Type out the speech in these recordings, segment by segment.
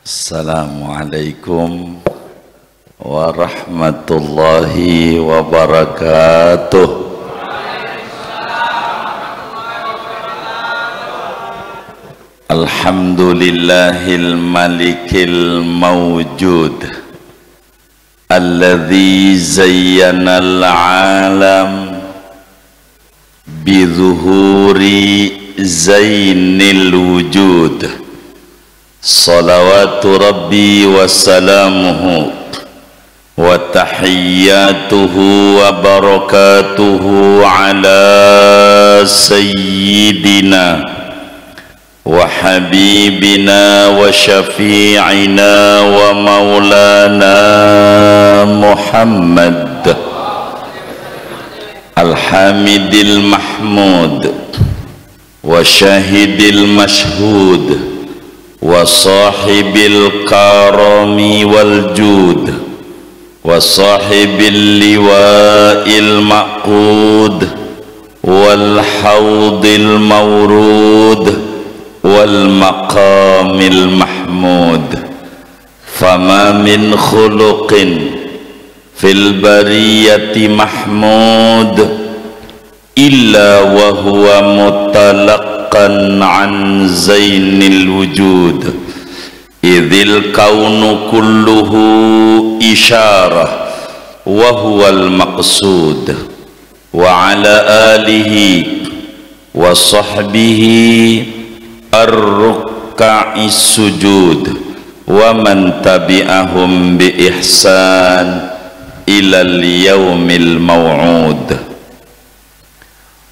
Assalamualaikum warahmatullahi wabarakatuh. Alhamdulillahil malikil mawjud alladzi zayyanal alam bizuhuri zainil wujud. Salawatu Rabbi wa salamuhu wa tahiyyatuhu wa barakatuhu ala sayyidina wa habibina wa syafi'ina wa maulana Muhammad al-hamidil mahmud wa syahidil mashhud wa sahibil karami wal jud wa sahibil liwa'il maqud wal hawdil mawrud wal maqamil mahmud. Fama min khuluqin fil bariyati mahmud illa wa huwa mutalaq an zainil wujud idhil kaunu kulluhu isyarah wa huwal maqsud wa ala alihi wa sahbihi ar-ruka'is sujud wa man tabi'ahum bi ihsan ilal yaumil maw'ud.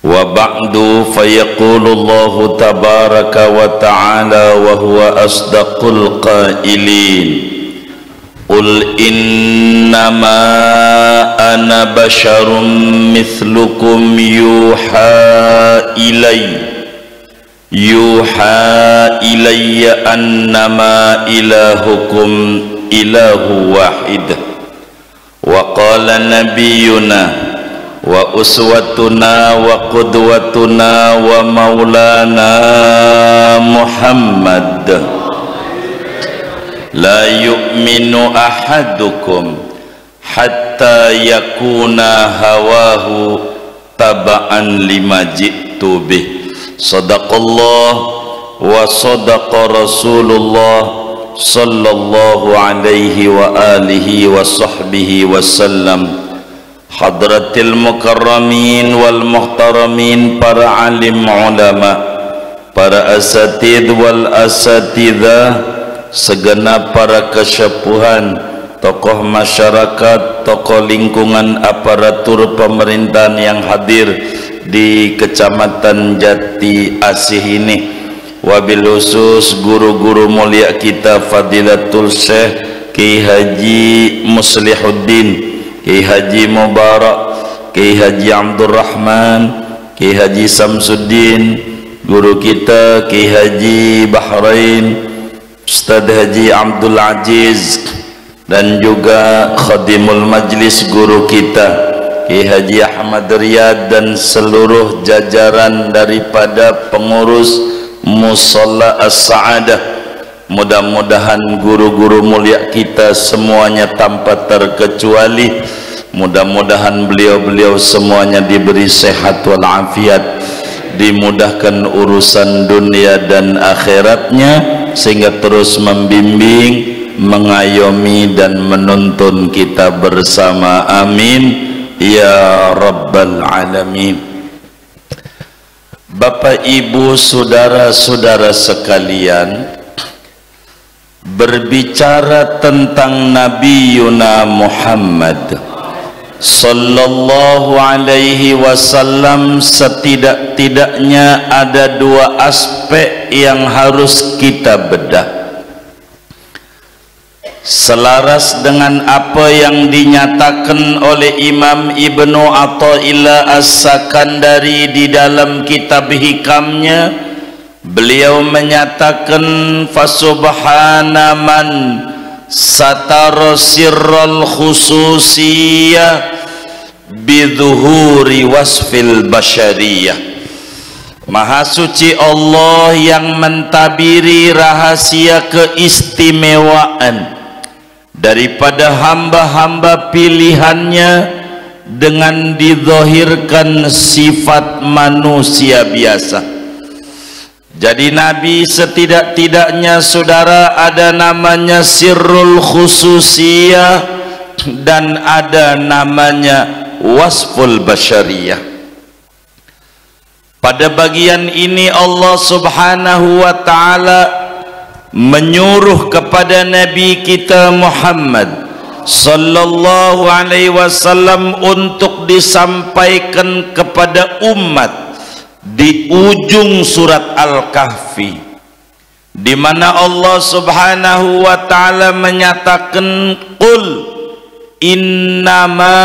Wa ba'du fayaqulu Allahu tabaraka wa ta'ala wa huwa asdaqul qailin qul innama ana basharum mithlukum yuha ilayya annama ilahukum ilahu wahid. Wa qala nabiyuna wa uswatuna wa qudwatuna wa maulana Muhammad la yu'minu ahadukum hatta yakuna hawahu taba'an lima ji'tu bih. Sadaqallah wa sadaqa Rasulullah sallallahu alaihi wa alihi wa sahbihi wasallam. Hadratil mukarramin wal muhtaramin, para alim ulama, para asatid wal asatidah, segenap para kesepuhan, tokoh masyarakat, tokoh lingkungan aparatur pemerintahan yang hadir di Kecamatan Jati Asih ini, wabil khusus guru-guru mulia kita Fadilatul Syekh Ki Haji Muslihuddin, Ki Haji Mubarak, Ki Haji Abdurrahman, Ki Haji Samsuddin, guru kita Ki Haji Bahrain, Ustaz Haji Abdul Aziz, dan juga khadimul majlis guru kita Ki Haji Ahmad Riyad, dan seluruh jajaran daripada pengurus Musalla As-Sa'adah. Mudah-mudahan guru-guru mulia kita semuanya tanpa terkecuali, mudah-mudahan beliau-beliau semuanya diberi sehat walafiat, dimudahkan urusan dunia dan akhiratnya, sehingga terus membimbing, mengayomi dan menuntun kita bersama. Amin ya rabbal alamin. Bapak Ibu saudara-saudara sekalian, berbicara tentang Nabi Yuna Muhammad sallallahu alaihi wasallam, setidak-tidaknya ada dua aspek yang harus kita bedah, selaras dengan apa yang dinyatakan oleh Imam Ibnu Athaillah As-Sakandari di dalam kitab hikamnya. Beliau menyatakan, fasubhana man satar sirral khususiyah bidhuhuri wasfil basyariyah. Maha suci Allah yang mentabiri rahasia keistimewaan daripada hamba-hamba pilihannya dengan dizahirkan sifat manusia biasa. Jadi Nabi setidak-tidaknya saudara ada namanya sirrul khususiyah dan ada namanya wasful basyariyah. Pada bagian ini Allah Subhanahu wa ta'ala menyuruh kepada Nabi kita Muhammad sallallahu alaihi wasallam untuk disampaikan kepada umat di ujung surat Al-Kahfi, di mana Allah Subhanahu wa ta'ala menyatakan qul innama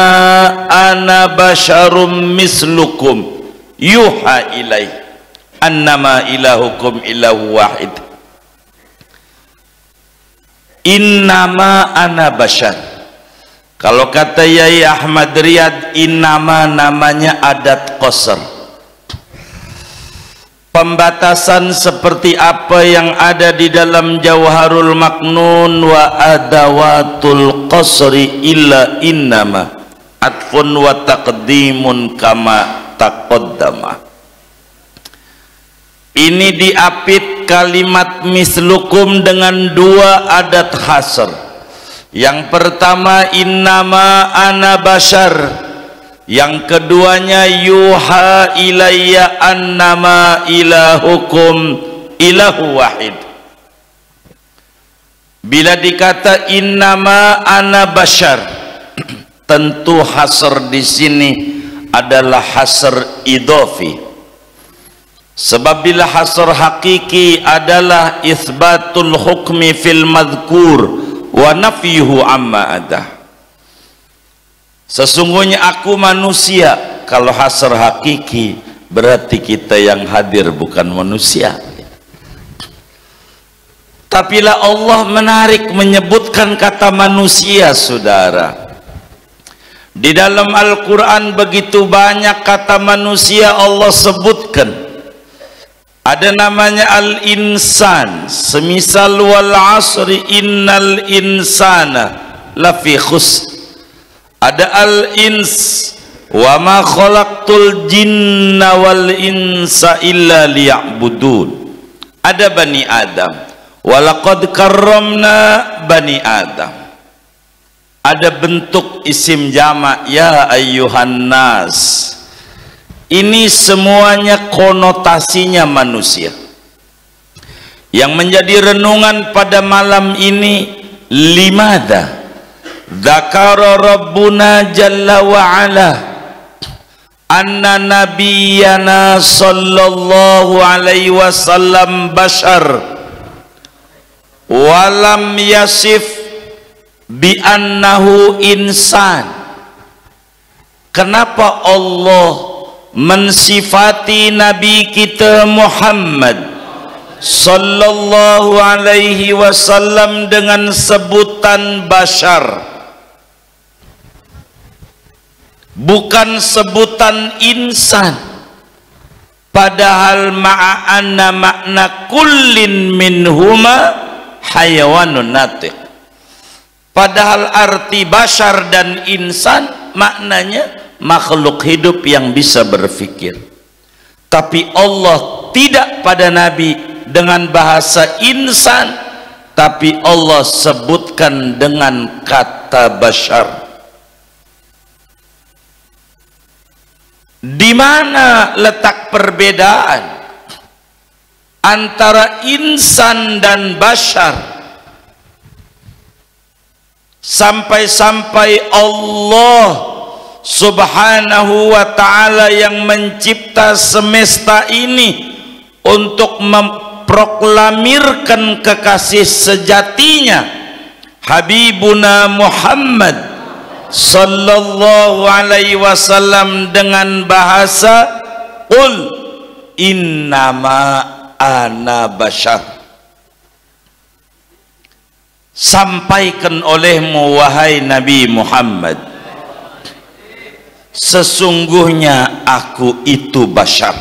ana basyarum mislukum yuha ilaih annama ilahukum ilahu wahid. Innama ana basyar. Kalau kata Yai Ahmad Riyad, innama namanya adat qasr, pembatasan seperti apa yang ada di dalam Jauharul Maknun. Wa adawatul qasri illa innama atfun wa taqdimun kama taqaddama. Ini diapit kalimat mislukum dengan dua adat hasr. Yang pertama innama ana bashar, yang keduanya yuha ilayya annama ilahukum ilahu wahid. Bila dikata innama ana bashar, tentu hasr di sini adalah hasr idhafi. Sebab bila hasr hakiki adalah itsbatul hukmi fil madhkur wa nafyuhu amma adah. Sesungguhnya aku manusia. Kalau hasr hakiki berarti kita yang hadir bukan manusia. Tapi lah Allah menarik menyebutkan kata manusia, saudara. Di dalam Al-Quran begitu banyak kata manusia Allah sebutkan. Ada namanya al-insan, semisal wal asri innal insana lafi khusr. Ada al-ins, wa ma khalaqtul jinna wal insa illa liya'budun. Ada bani Adam, walaqad karramna bani Adam. Ada bentuk isim jamak, ya ayyuhan nas. Ini semuanya konotasinya manusia. Yang menjadi renungan pada malam ini, limada dzakara rabbuna jalla wa ala anna nabiyyana sallallahu alaihi wasallam bashar walam yasif bi annahu insan. Kenapa Allah mensifati Nabi kita Muhammad sallallahu alaihi wasallam dengan sebutan bashar, bukan sebutan insan? Padahal ma'anna makna kullin minhuma hayawanun natiq. Padahal arti bashar dan insan maknanya makhluk hidup yang bisa berfikir. Tapi Allah tidak pada Nabi dengan bahasa insan, tapi Allah sebutkan dengan kata bashar. Di mana letak perbedaan antara insan dan bashar? Sampai-sampai Allah Subhanahu wa ta'ala yang mencipta semesta ini untuk memproklamirkan kekasih sejatinya Habibuna Muhammad sallallahu alaihi wasallam dengan bahasa qul innama ana bashar. Sampaikan olehmu wahai Nabi Muhammad, sesungguhnya aku itu bashar.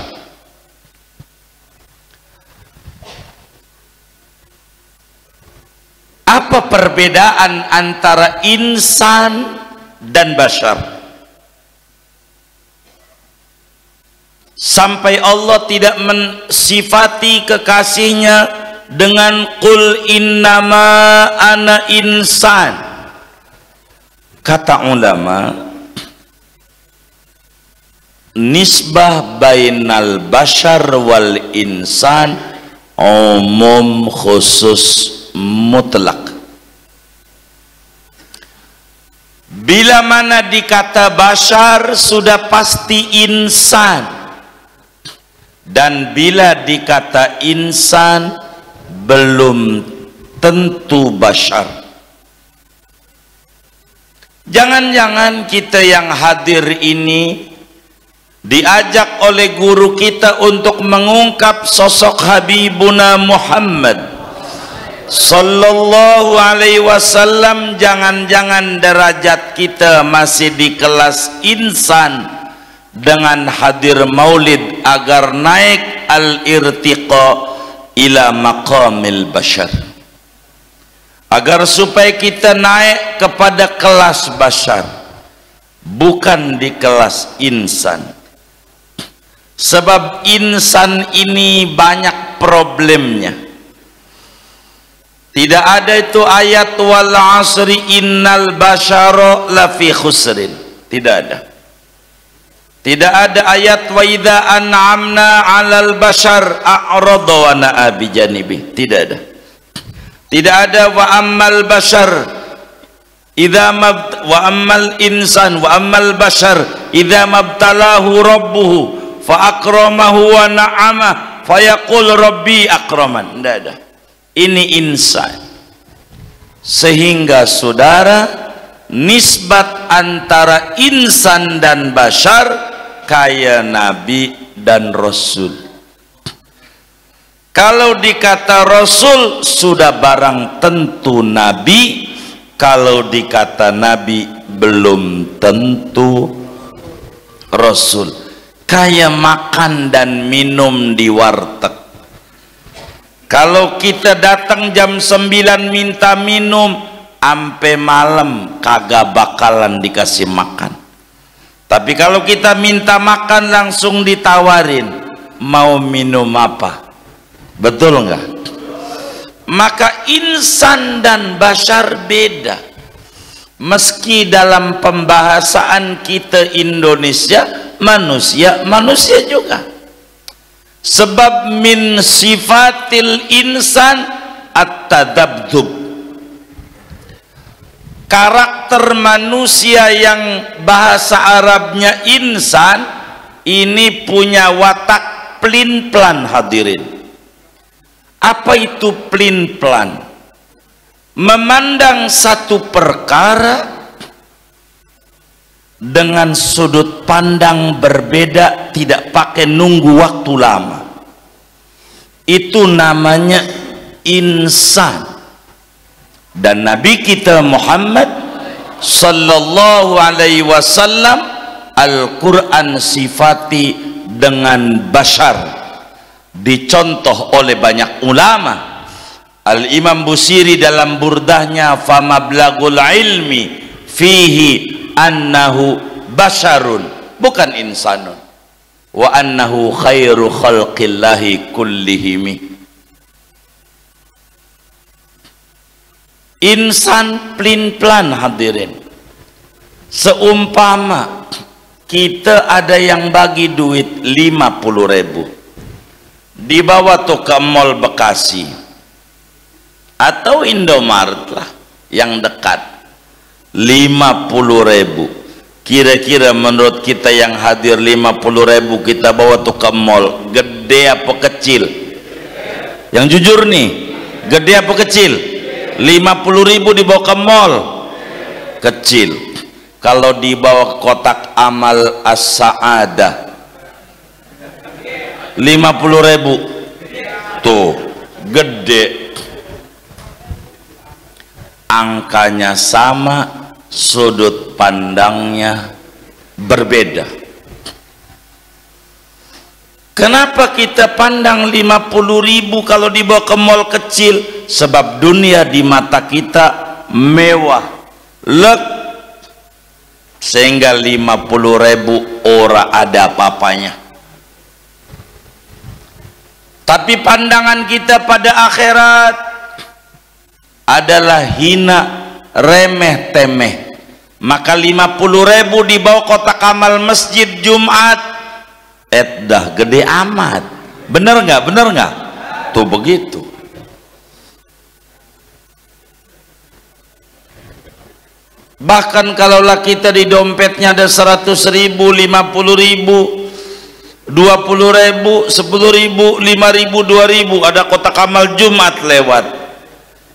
Apa perbedaan antara insan dan bashar? Sampai Allah tidak mensifati kekasihnya dengan qul innama ana insan. Kata ulama, nisbah bainal bashar wal insan umum khusus mutlak. Bila mana dikata bashar sudah pasti insan, dan bila dikata insan belum tentu bashar. Jangan-jangan kita yang hadir ini diajak oleh guru kita untuk mengungkap sosok Habibuna Muhammad Sallallahu alaihi wasallam, jangan-jangan derajat kita masih di kelas insan dengan hadir maulid agar naik al-irtiqa ila maqamil bashar, agar supaya kita naik kepada kelas bashar, bukan di kelas insan. Sebab insan ini banyak problemnya. Tidak ada itu ayat wal asri innal bashara lafi khusrin. Tidak ada. Tidak ada ayat wa idza an'amna 'alal bashar a'rada wa na'a bi janibi. Tidak ada. Tidak ada wa ammal bashar idza wa ammal insan wa ammal bashar idza mabtalahu rabbuhu fa akramahu wa na'ama fa yaqul rabbi akraman. Tidak ada. Ini insan. Sehingga saudara, nisbat antara insan dan bashar kayak nabi dan rasul. Kalau dikata rasul sudah barang tentu nabi, kalau dikata nabi belum tentu rasul. Kayak makan dan minum di warteg. Kalau kita datang jam 9 minta minum, ampe malam kagak bakalan dikasih makan. Tapi kalau kita minta makan langsung ditawarin, mau minum apa? Betul enggak? Maka insan dan bashar beda. Meski dalam pembahasan kita Indonesia, manusia juga. Sebab min sifatil insan at-tadabdub, karakter manusia yang bahasa Arabnya insan ini punya watak pelin-pelan. Hadirin, apa itu pelin-pelan? Memandang satu perkara dengan sudut pandang berbeda, tidak pakai nunggu waktu lama. Itu namanya insan. Dan Nabi kita Muhammad Sallallahu alaihi wasallam, Al-Quran sifati dengan bashar, dicontoh oleh banyak ulama. Al-Imam Busiri dalam burdahnya famablagul ilmi fihi annahu basharun, bukan insanun, wa annahu khairu khalqillahi kullihimi. Insan pelin-pelan. Hadirin, seumpama kita ada yang bagi duit 50.000, dibawa tuh ke mall Bekasi atau Indomaret lah yang dekat, 50.000. Kira-kira menurut kita yang hadir 50.000 kita bawa tuh ke mall, gede apa kecil? Yang jujur nih, gede apa kecil? 50.000 dibawa ke mall, kecil. Kalau dibawa ke kotak amal as-sa'adah 50.000 tuh gede. Angkanya sama, sudut pandangnya berbeda. Kenapa kita pandang 50.000 kalau dibawa ke mall kecil? sebab dunia di mata kita mewah lek, sehingga 50.000 ora ada apa-apanya. Tapi pandangan kita pada akhirat adalah hina, remeh temeh. Maka 50.000 di bawah kotak amal masjid Jumat dah gede amat. Bener nggak? Bener nggak? Tuh begitu. Bahkan kalaulah kita di dompetnya ada 100.000, 50.000, 20.000, 10.000, 5.000, 2.000, ada kotak amal Jumat lewat,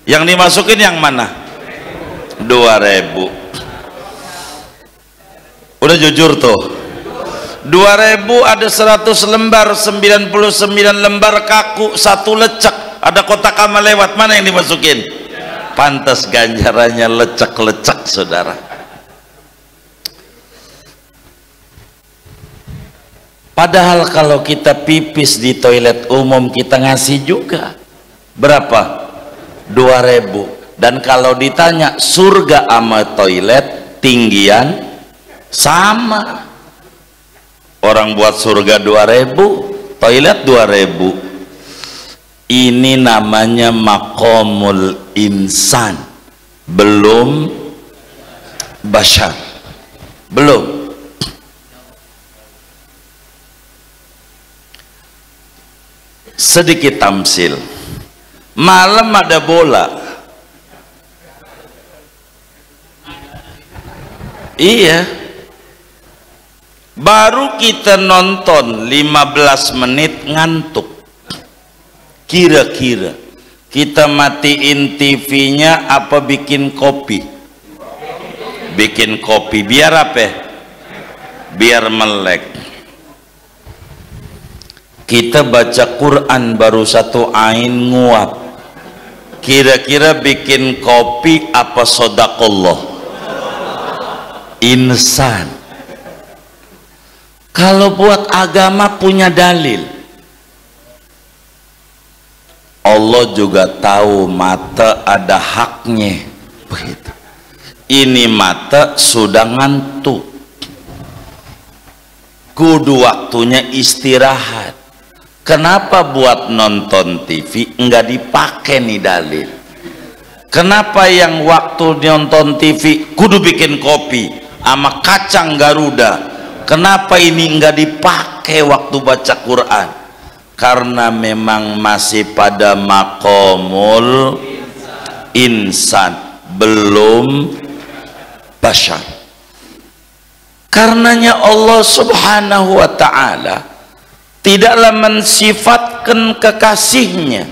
yang dimasukin yang mana? 2.000. Udah jujur tuh. 2.000 ada 100 lembar, 99 lembar kaku, 1 lecek, ada kotak amal lewat, mana yang dimasukin? Pantas ganjarannya lecek-lecek, saudara. Padahal kalau kita pipis di toilet umum kita ngasih juga berapa? 2.000. Dan kalau ditanya surga sama toilet tinggian sama. Orang buat surga 2.000, toilet 2.000. Ini namanya maqamul insan, belum bashar, belum. Sedikit tamsil, malam ada bola, iya, baru kita nonton 15 menit ngantuk. Kira-kira kita matiin TV-nya apa bikin kopi? Bikin kopi, biar apa? Biar melek. Kita baca Quran baru 1 ain nguap. Kira-kira bikin kopi apa sodaqallah? Insan. Kalau buat agama punya dalil. Allah juga tahu mata ada haknya, begitu. Ini mata sudah ngantuk, kudu waktunya istirahat. Kenapa buat nonton TV enggak dipakai nih dalil? Kenapa yang waktu nonton TV kudu bikin kopi sama kacang Garuda? Kenapa ini enggak dipakai waktu baca Quran? Karena memang masih pada maqamul insan, belum bashar. Karenanya Allah subhanahu wa ta'ala tidaklah mensifatkan kekasihnya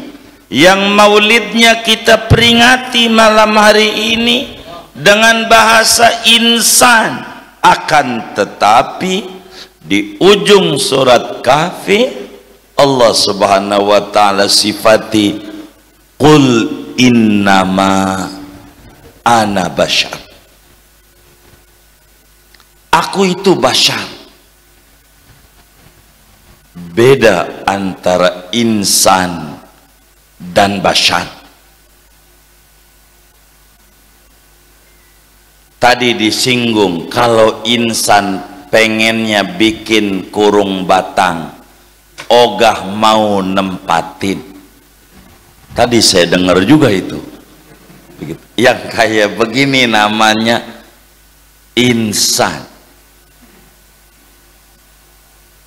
yang maulidnya kita peringati malam hari ini dengan bahasa insan. Akan tetapi di ujung surat Kahfi Allah subhanahu wa ta'ala sifati qul innama ana bashar, aku itu bashar. Beda antara insan dan bashar. Tadi disinggung kalau insan pengennya bikin kurung batang, ogah mau nempatin. Tadi saya dengar juga itu. Begitu. Yang kayak begini namanya insan.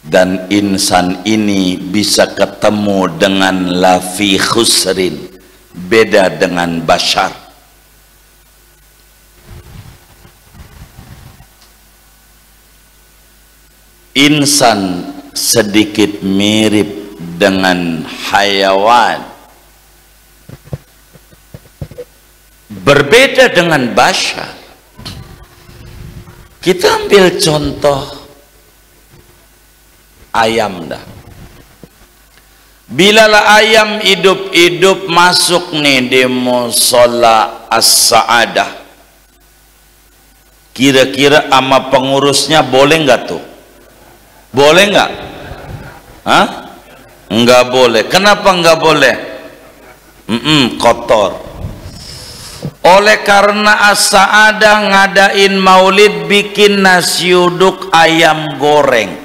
Dan insan ini bisa ketemu dengan lafi khusrin, beda dengan bashar. Insan sedikit mirip dengan hayawan, berbeda dengan bashar. Kita ambil contoh ayam dah. Bilalah ayam hidup-hidup masuk nih di musola as-sa'adah, kira-kira sama pengurusnya boleh nggak tuh? Boleh nggak? Hah? Nggak boleh. Kenapa nggak boleh? kotor. Oleh karena asa ada ngadain maulid, bikin nasi uduk ayam goreng,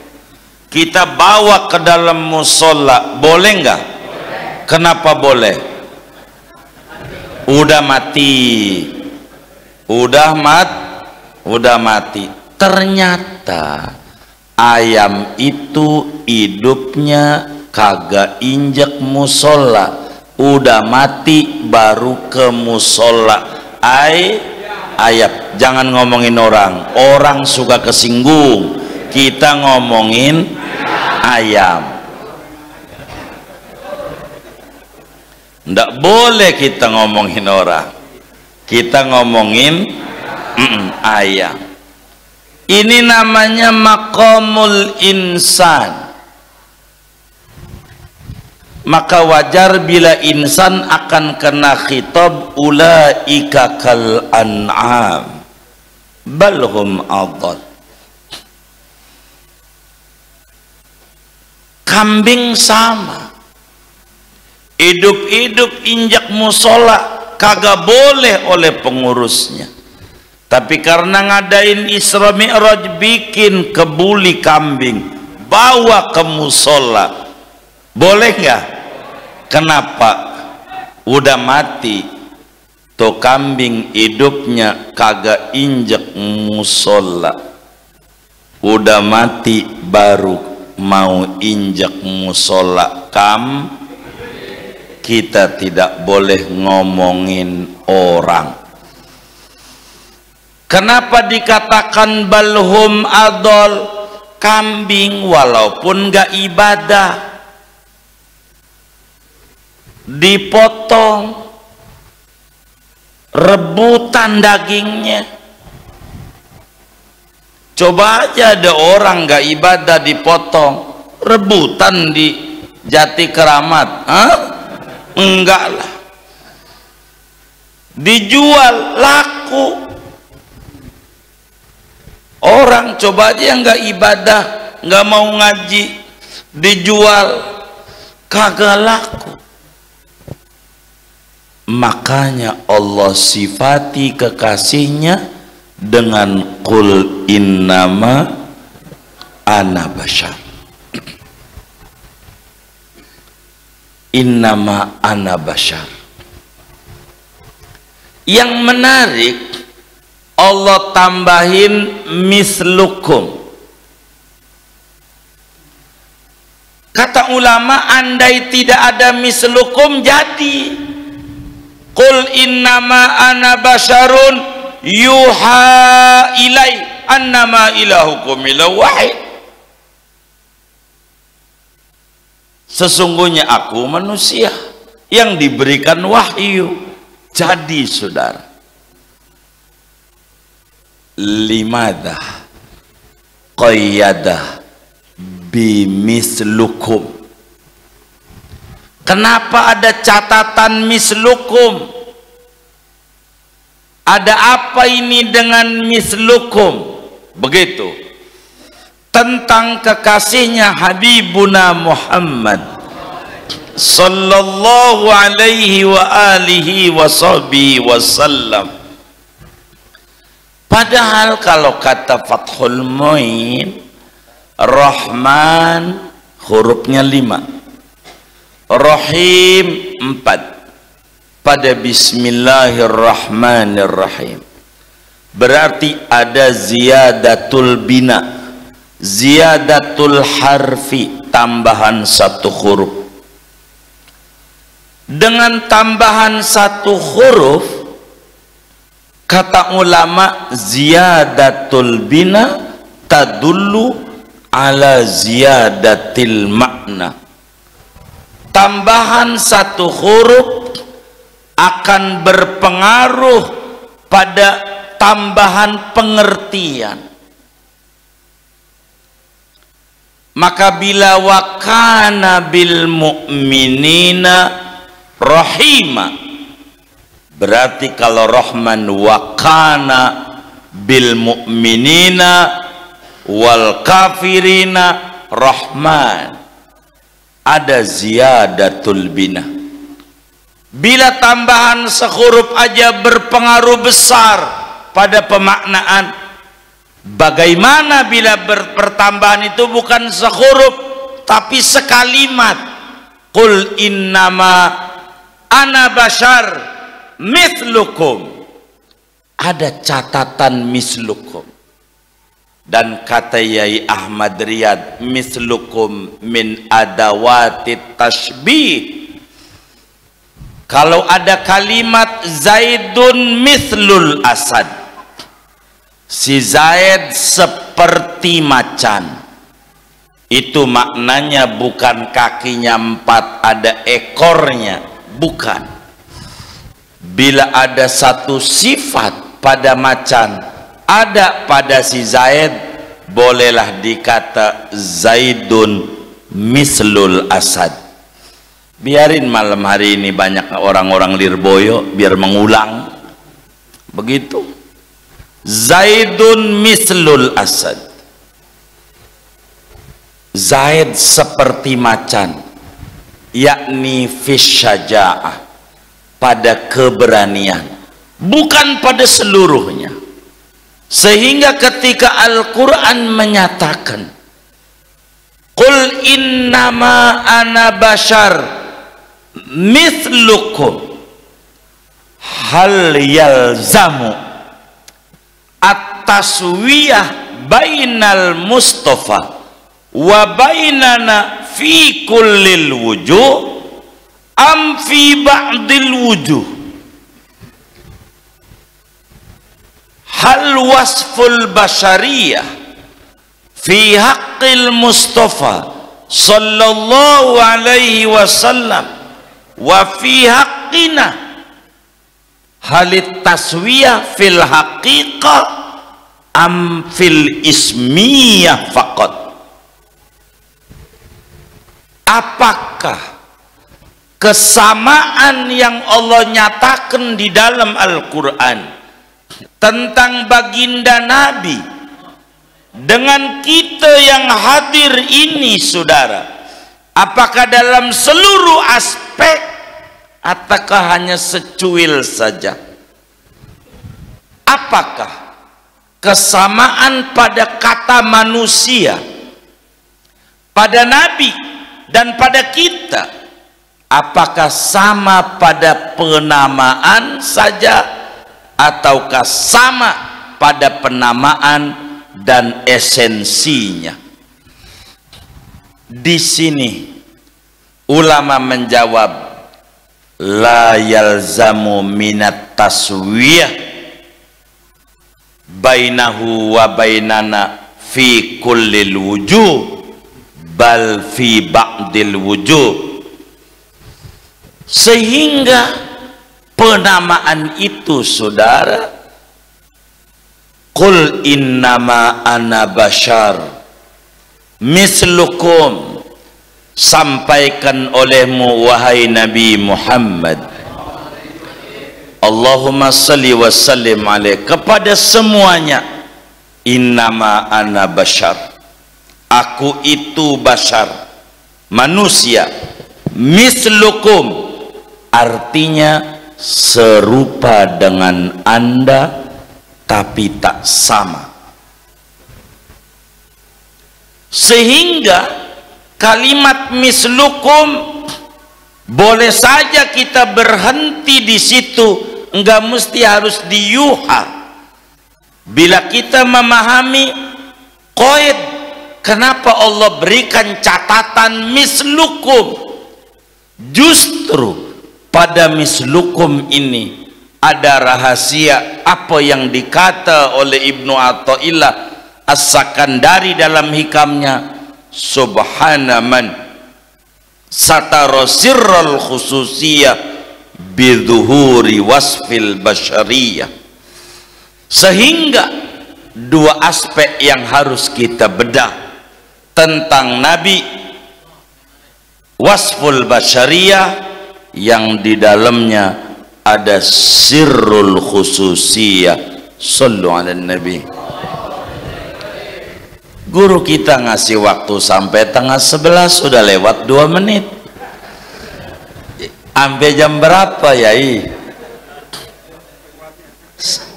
kita bawa ke dalam musola, boleh nggak? Kenapa boleh? Udah mati, udah mati. Ternyata ayam itu hidupnya kagak injek musola, udah mati baru ke musola. Ayam, jangan ngomongin orang suka kesinggung. Kita ngomongin ayam. Ndak boleh kita ngomongin orang, kita ngomongin ayam. Ini namanya maqamul insan. Maka wajar bila insan akan kena khitab ulaika kal an'am balhum adall. Kambing sama, hidup-hidup injak musola kagak boleh oleh pengurusnya. Tapi karena ngadain Isra Mi'raj, bikin kebuli kambing, bawa ke musola, boleh nggak? Kenapa? Udah mati tuh kambing, hidupnya kagak injek musola, udah mati baru mau injek musola. Kita tidak boleh ngomongin orang. Kenapa dikatakan balhum adol? Kambing walaupun gak ibadah, dipotong, rebutan dagingnya. Coba aja ada orang gak ibadah dipotong, rebutan di Jati Keramat, enggak lah. Dijual laku. Orang coba aja yang nggak ibadah, nggak mau ngaji, dijual kagak laku. Makanya Allah sifati kekasihnya dengan qul innama ana bashar. Innama ana bashar. Yang menarik, Allah tambahin mislukum. Kata ulama, andai tidak ada mislukum, jadi qul innama ana basharun yuha ilai annama ilahukum ilahu wahid. Sesungguhnya aku manusia yang diberikan wahyu. Jadi saudara, limadah qayyadah bimislukum. Kenapa ada catatan mislukum? Ada apa ini dengan mislukum? Begitu. Tentang kekasihnya Habibuna Muhammad sallallahu alaihi wa alihi wa sahbihi wasallam. Padahal kalau kata Fathul Muin, Rahman hurufnya 5, Rahim 4, pada Bismillahirrahmanirrahim. Berarti ada ziyadatul bina, ziyadatul harfi, tambahan satu huruf. Dengan tambahan satu huruf, kata ulama, ziyadatul bina tadullu ala ziyadatil makna. Tambahan satu huruf akan berpengaruh pada tambahan pengertian. Maka bila wakana bil mu'minina rahima, berarti kalau Rahman wakana bil mu'minina wal kafirina Rahman, ada ziyadatul bina. Bila tambahan sehuruf aja berpengaruh besar pada pemaknaan, bagaimana bila pertambahan itu bukan sehuruf tapi sekalimat? Qul innama ana bashar mithlukum. Ada catatan mislukum. Dan kata Yai Ahmad Riyad, mislukum min adawatit tashbih. Kalau ada kalimat Zaidun mithlul asad, si Zaid seperti macan, itu maknanya bukan kakinya 4 ada ekornya, bukan. Bila ada satu sifat pada macan ada pada si Zaid, bolehlah dikata Zaidun mislul asad. Biarin malam hari ini banyak orang-orang Lirboyo biar mengulang begitu. Zaidun mislul asad, Zaid seperti macan, yakni fisyaja'ah, pada keberanian, bukan pada seluruhnya. Sehingga ketika Al-Quran menyatakan Qul innama ana bashar mithlukum, hal yalzamu at-taswiyah bainal Mustafa wa bainana fi kullil wujuh am fi ba'dil wujuh. Hal wasful bashariyah fi haqqil Mustafa sallallahu alaihi wasallam wa fi haqqina halit taswiyah fil haqiqah am fil ismiyah faqat. Apakah kesamaan yang Allah nyatakan di dalam Al-Quran tentang baginda Nabi dengan kita yang hadir ini, saudara, apakah dalam seluruh aspek ataukah hanya secuil saja? Apakah kesamaan pada kata manusia, pada Nabi dan pada kita, apakah sama pada penamaan saja ataukah sama pada penamaan dan esensinya? Di sini ulama menjawab, la yalzamu minat taswiyah bainahu wa bainana fi kullil wujuh bal fi ba'dil wujuh. Sehingga penamaan itu, saudara, Qul innama ana bashar mislukum, sampaikan olehmu wahai Nabi Muhammad, Allahumma salli wa sallim alaih, kepada semuanya, innama ana bashar, aku itu bashar, manusia, mislukum artinya serupa dengan Anda tapi tak sama. Sehingga kalimat mislukum boleh saja kita berhenti di situ, enggak mesti harus diyuha. Bila kita memahami qaid, kenapa Allah berikan catatan mislukum, justru pada mislukum ini ada rahasia apa yang dikata oleh Ibnu Athaillah As-Sakandari dalam hikamnya, subhana man satara sirral khususiyah bidhuhuri wasfil basyariyah. Sehingga dua aspek yang harus kita bedah tentang Nabi, wasful basyariyah yang di dalamnya ada sirrul khususiyah. Sallu ala Nabi. Guru kita ngasih waktu sampai tengah 11, sudah lewat 2 menit. Sampai jam berapa Yai?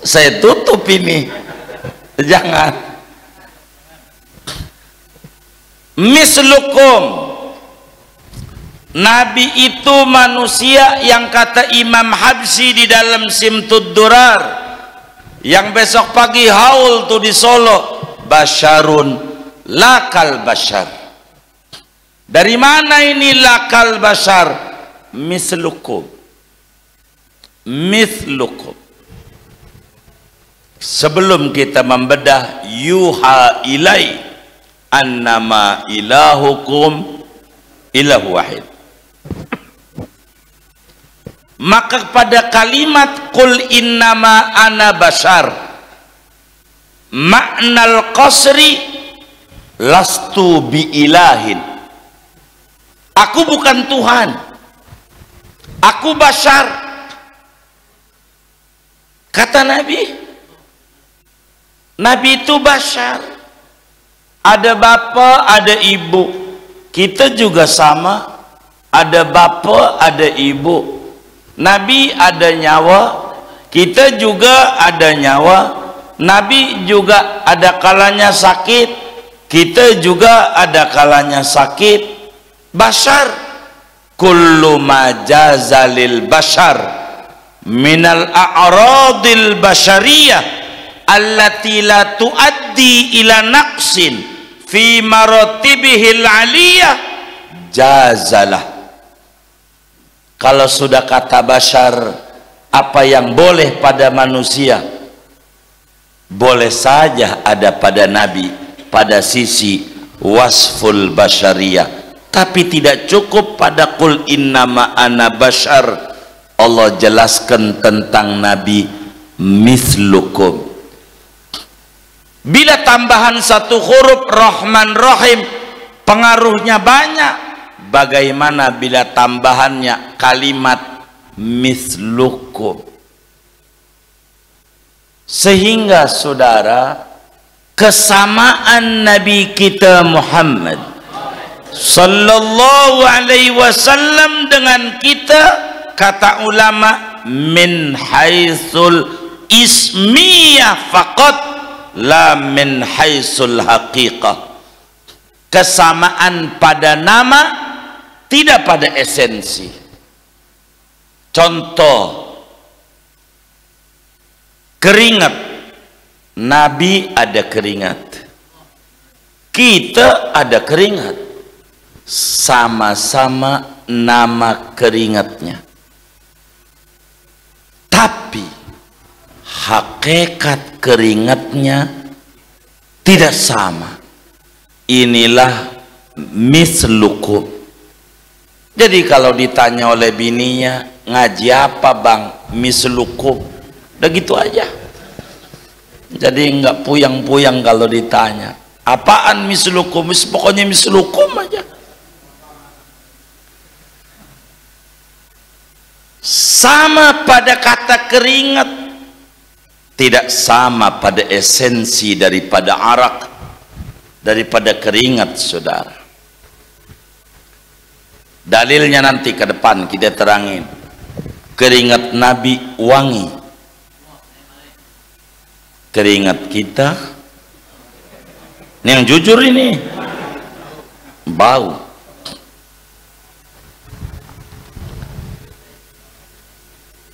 Saya tutup ini. Jangan. Mislukum, Nabi itu manusia yang kata Imam Habsyi di dalam Simtud Durar, yang besok pagi haul tuh di Solo, basyarun lakal basyar. Dari mana ini lakal basyar? Mislukum, mislukum. Sebelum kita membedah, yuha ilai annama ilahukum ilahu wahid. Maka pada kalimat qul innama ana bashar, maknal qasri lastu bi ilahin, aku bukan Tuhan, aku bashar. Kata Nabi, Nabi itu bashar, ada bapa ada ibu, kita juga sama, ada bapa ada ibu. Nabi ada nyawa, kita juga ada nyawa. Nabi juga ada kalanya sakit, kita juga ada kalanya sakit. Bashar, kullu ma jazalil bashar minal a'radil bashariyah allati la tuaddi ila naqsin fi maratibihil aliyah jazalah. Kalau sudah kata bashar, apa yang boleh pada manusia boleh saja ada pada Nabi pada sisi wasful bashariyah, tapi tidak cukup pada qul innama ana bashar. Allah jelaskan tentang Nabi mislukum. Bila tambahan satu huruf Rahman Rahim pengaruhnya banyak. Bagaimana bila tambahannya kalimat mislukum? Sehingga saudara, kesamaan Nabi kita Muhammad sallallahu alaihi wasallam dengan kita, kata ulama, min haitsul ismiyah faqat la min haitsul haqiqah. Kesamaan pada nama, tidak pada esensi. Contoh, keringat. Nabi ada keringat, kita ada keringat, sama-sama nama keringatnya, tapi hakikat keringatnya tidak sama. Inilah mislukum. Jadi kalau ditanya oleh bininya, ngaji apa bang? Mislukum. Udah gitu aja. Jadi enggak puyang-puyang kalau ditanya apaan mislukum, pokoknya mislukum aja. Sama pada kata keringat, tidak sama pada esensi daripada arak, daripada keringat, saudara. Dalilnya nanti ke depan kita terangin. Keringat Nabi wangi, keringat kita ini yang jujur ini bau.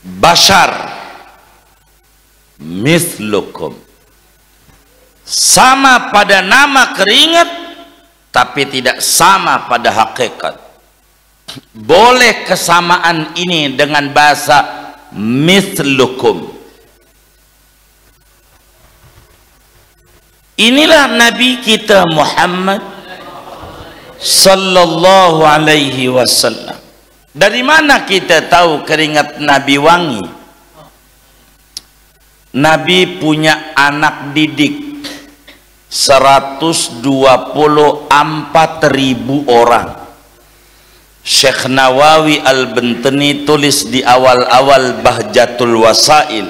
Bashar mislukum, sama pada nama keringat tapi tidak sama pada hakikat. Boleh kesamaan ini dengan bahasa mislukum. Inilah Nabi kita Muhammad sallallahu alaihi wasallam. Dari mana kita tahu keringat Nabi wangi? Nabi punya anak didik 124.000 orang. Syekh Nawawi Al-Bantani tulis di awal-awal Bahjatul Wasail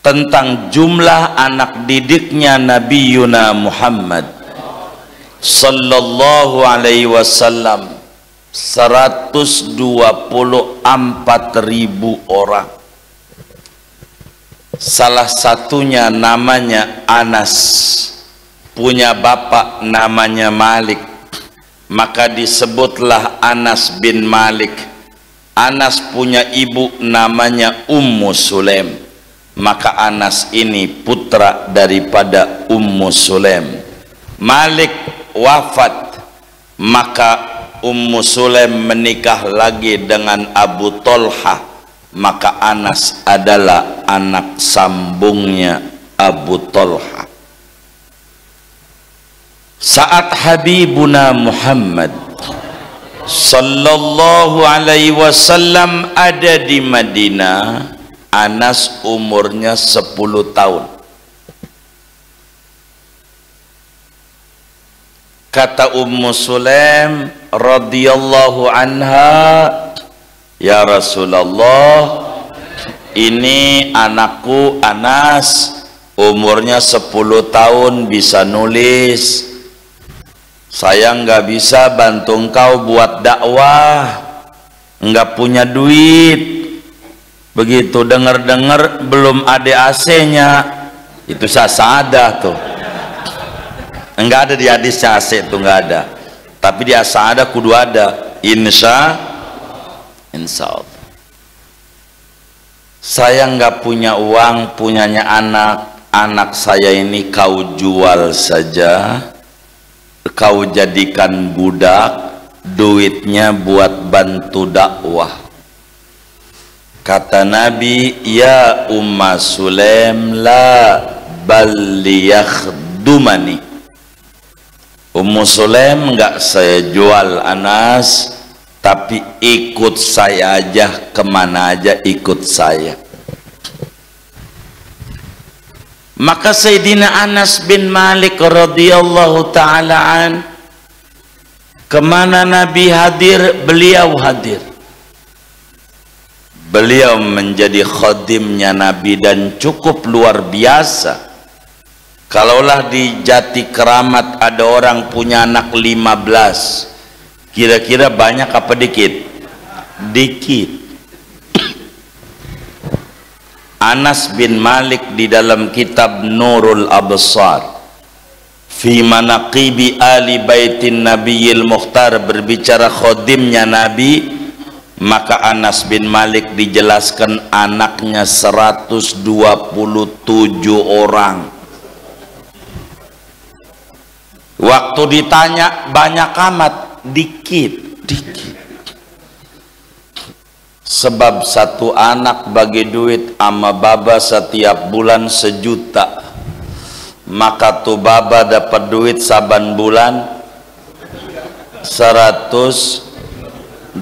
tentang jumlah anak didiknya Nabi Yuna Muhammad sallallahu alaihi wasallam. 124.000 orang. Salah satunya namanya Anas, punya bapak namanya Malik, maka disebutlah Anas bin Malik. Anas punya ibu namanya Ummu Sulaim, maka Anas ini putra daripada Ummu Sulaim. Malik wafat, maka Ummu Sulaim menikah lagi dengan Abu Tolha, maka Anas adalah anak sambungnya Abu Tolha. Saat Habibuna Muhammad sallallahu alaihi wasallam ada di Madinah, Anas umurnya 10 tahun. Kata Ummu Sulaim radhiyallahu anha, ya Rasulullah, ini anakku Anas umurnya 10 tahun bisa nulis. Saya nggak bisa bantu engkau buat dakwah, nggak punya duit. Begitu dengar-dengar belum ada AC-nya, itu sasadah tuh. Enggak ada di hadisnya AC itu, enggak ada. Tapi di asada kudu ada. Insya Allah. Saya nggak punya uang, punyanya anak saya ini kau jual saja, kau jadikan budak, duitnya buat bantu dakwah. Kata Nabi, ya Umma Sulaim la bal liyakhdumani. Ummu Sulaim nggak saya jual Anas, tapi ikut saya aja, kemana aja ikut saya. Maka Sayyidina Anas bin Malik radhiyallahu ta'ala an, kemana Nabi hadir, beliau hadir. Beliau menjadi khadimnya Nabi dan cukup luar biasa. Kalaulah di Jati Keramat ada orang punya anak 15, kira-kira banyak apa dikit? Dikit. Anas bin Malik di dalam kitab Nurul Absar fi manaqibi ali baitin nabiyil mukhtar berbicara khadimnya Nabi, maka Anas bin Malik dijelaskan anaknya 127 orang. Waktu ditanya banyak amat, dikit. Sebab satu anak bagi duit ama baba setiap bulan 1 juta, maka tuh baba dapat duit saban bulan 127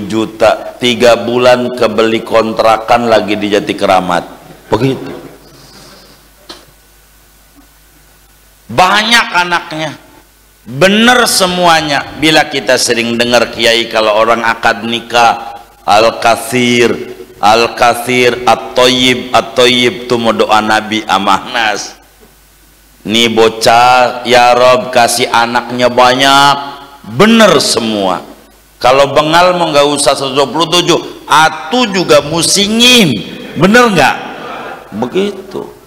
juta. 3 bulan kebeli kontrakan lagi di Jati Keramat. Begitu. Banyak anaknya, bener semuanya. Bila kita sering dengar kiai kalau orang akad nikah, al-kathir, at-toyib, itu mau doa Nabi Anas. Nih bocah, ya Rob kasih anaknya banyak, bener semua. Kalau bengal mau nggak usah 127, atu juga musingin, bener nggak? Begitu.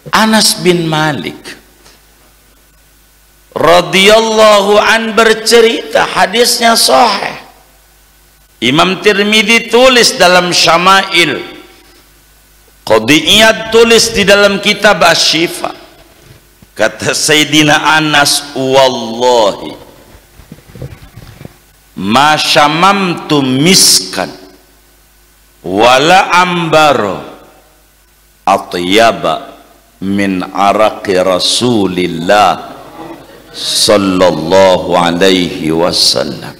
Anas bin Malik radhiyallahu an bercerita, hadisnya sahih. Imam Tirmidzi tulis dalam Syama'il, Qadhi Iyad tulis di dalam kitab Asy-Syifa. Kata Sayyidina Anas, wallahi ma syamamtu miskan wala ambaro atyaba min araqi Rasulillah sallallahu alaihi wasallam.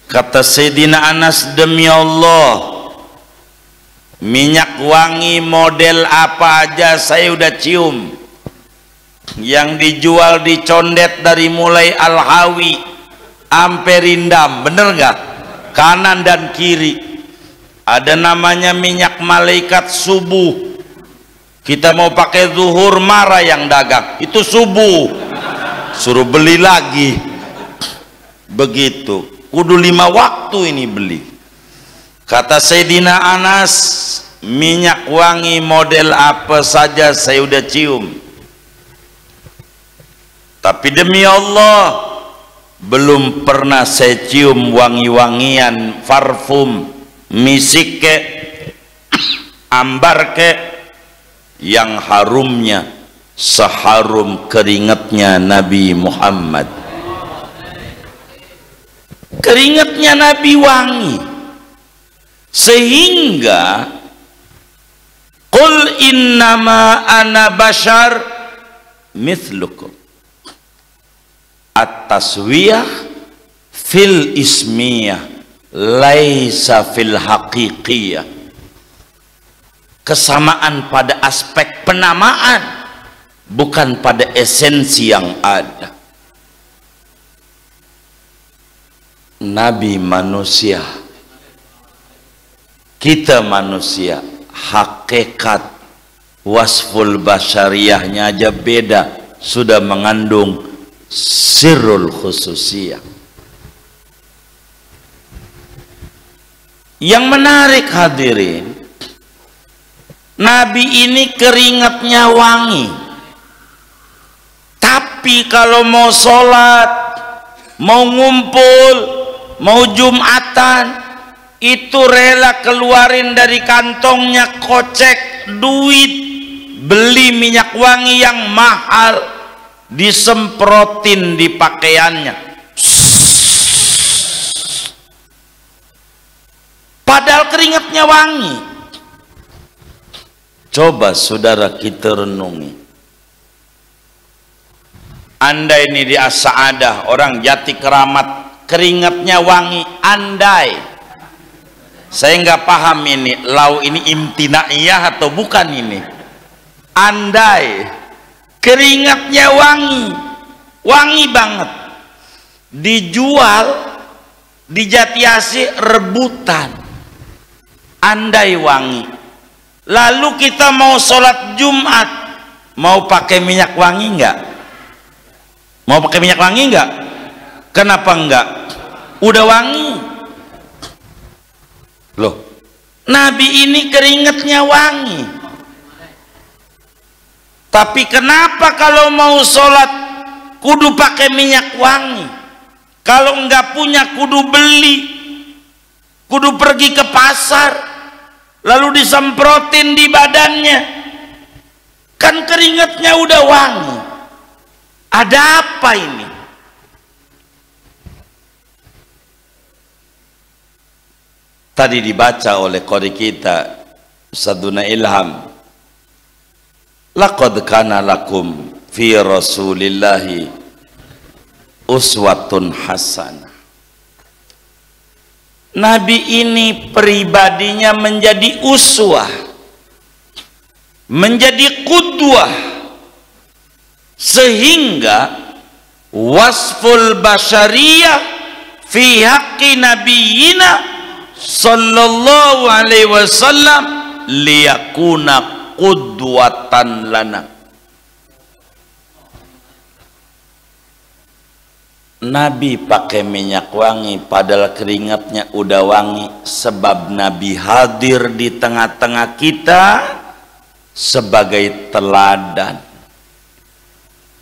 Kata Sayyidina Anas, demi Allah, minyak wangi model apa aja saya udah cium. Yang dijual di Condet dari mulai Al-Hawi sampai Rindam, bener nggak? Kanan dan kiri ada namanya minyak malaikat subuh. Kita mau pakai zuhur, marah yang dagang, itu subuh. suruh beli lagi. Begitu, kudu 5 waktu ini beli. Kata Sayyidina Anas, minyak wangi model apa saja saya udah cium, tapi demi Allah belum pernah saya cium wangi-wangian parfum, misik ke, ambar ke, yang harumnya seharum keringatnya Nabi Muhammad. Keringatnya Nabi wangi, sehingga qul innama ana bashar mithlukum, at-taswiyah fil ismiyah laisa fil haqiqiyah. Kesamaan pada aspek penamaan, bukan pada esensi yang ada. Nabi manusia, kita manusia, hakikat wasful basyariyahnya aja beda, sudah mengandung sirrul khususiyah. Yang menarik hadirin, Nabi ini keringatnya wangi, tapi kalau mau sholat, mau ngumpul, mau Jumatan, itu rela keluarin dari kantongnya kocek duit, beli minyak wangi yang mahal, disemprotin di pakaiannya, padahal keringatnya wangi. Coba saudara kita renungi, andai ini di As-Sa'adah, orang Jati Keramat, keringatnya wangi, andai, saya nggak paham ini lau ini imtinaiyah atau bukan ini, andai keringatnya wangi, wangi banget, dijual di Jatiasi rebutan, andai wangi. Lalu kita mau sholat Jumat, mau pakai minyak wangi nggak? Mau pakai minyak wangi nggak? Kenapa enggak? Udah wangi loh. Nabi ini keringatnya wangi, tapi kenapa kalau mau sholat kudu pakai minyak wangi? Kalau enggak punya kudu beli, kudu pergi ke pasar lalu disemprotin di badannya, kan keringatnya udah wangi. Ada apa ini? Tadi dibaca oleh qori kita Ustadzuna Ilham, laqad kana lakum fi rasulillahi uswatun hasanah. Nabi ini pribadinya menjadi uswah, menjadi qudwah, sehingga wasful basyariyah fi haqqi nabiyina sallallahu alaihi wasallam liyakuna qudwatan lana. Nabi pakai minyak wangi padahal keringatnya udah wangi, sebab Nabi hadir di tengah-tengah kita sebagai teladan,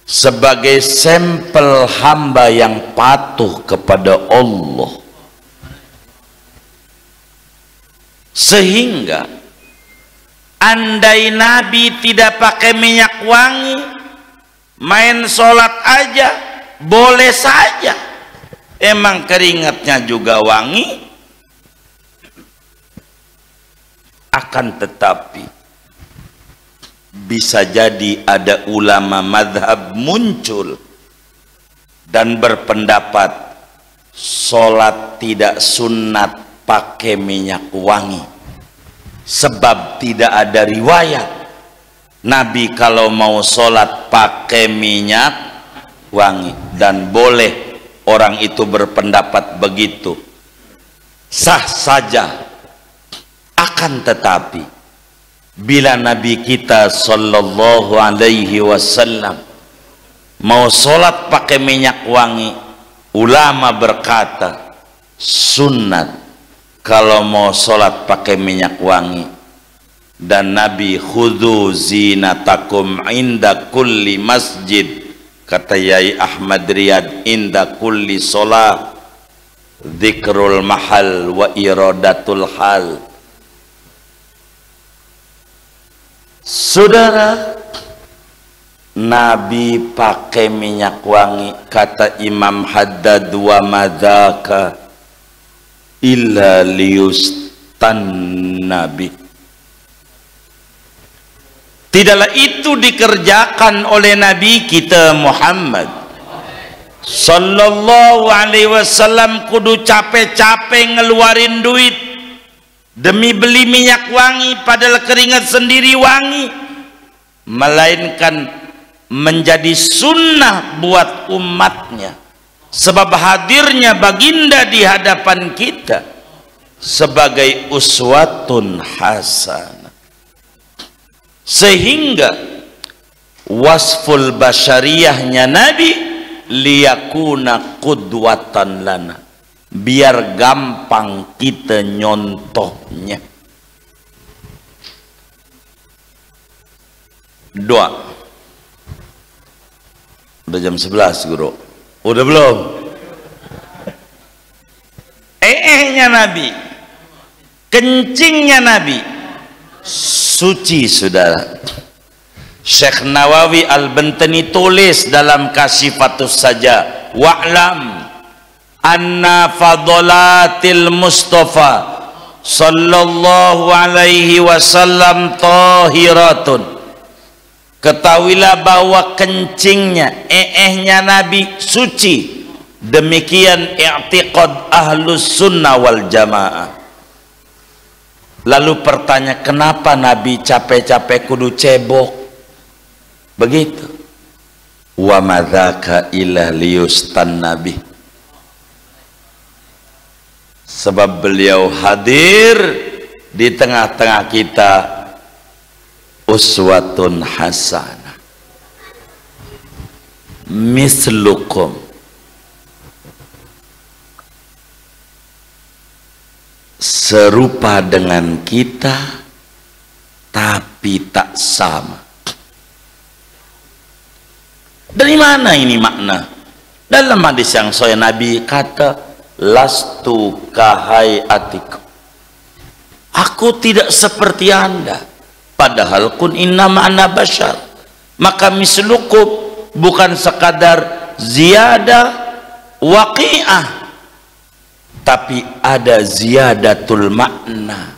sebagai sampel hamba yang patuh kepada Allah. Sehingga andai Nabi tidak pakai minyak wangi, main sholat aja boleh saja, emang keringatnya juga wangi. Akan tetapi bisa jadi ada ulama madhab muncul dan berpendapat sholat tidak sunat pakai minyak wangi, sebab tidak ada riwayat Nabi kalau mau sholat pakai minyak wangi. Dan boleh orang itu berpendapat begitu, sah saja. Akan tetapi bila Nabi kita sallallahu alaihi wasallam mau sholat pakai minyak wangi, ulama berkata sunnat kalau mau sholat pakai minyak wangi. Dan Nabi khudhu zinatakum inda kulli masjid, kata Yai Ahmad Riyad, inda kulli sholat dzikrul mahal wa iradatul hal. Saudara, Nabi pakai minyak wangi, kata Imam Haddad, wa madzaka illa liyustan nabi. Tidaklah itu dikerjakan oleh Nabi kita Muhammad sallallahu alaihi wasallam kudu capek-capek ngeluarin duit demi beli minyak wangi, padahal keringat sendiri wangi, melainkan menjadi sunnah buat umatnya, sebab hadirnya baginda di hadapan kita sebagai uswatun hasanah. Sehingga wasful basyariyahnya Nabi liyakuna qudwatan lana, biar gampang kita nyontohnya. Doa. Udah jam 11 guru. Udah belum? Nya Nabi, kencingnya Nabi suci, saudara. Syekh Nawawi Al-Bantani tulis dalam Kasyifatus Saja, wa'lam anna fadolatil Mustafa sallallahu alaihi wasallam tahiratun. Ketahuilah bahwa kencingnya, nya Nabi suci. Demikian i'tiqad ahlus sunnah wal jamaah. Lalu pertanyaan, kenapa Nabi capek-capek kudu cebok? Begitu. Wa madzaka illa liyustan nabi. Sebab beliau hadir di tengah-tengah kita uswatun hasanah mislukum, serupa dengan kita tapi tak sama. Dari mana ini makna? Dalam hadis yang sahih Nabi kata, lastu kahayatikum, aku tidak seperti anda. Padahal kun innama ana basyar, maka mislukum bukan sekadar ziyadah waqi'ah, tapi ada ziyadatul makna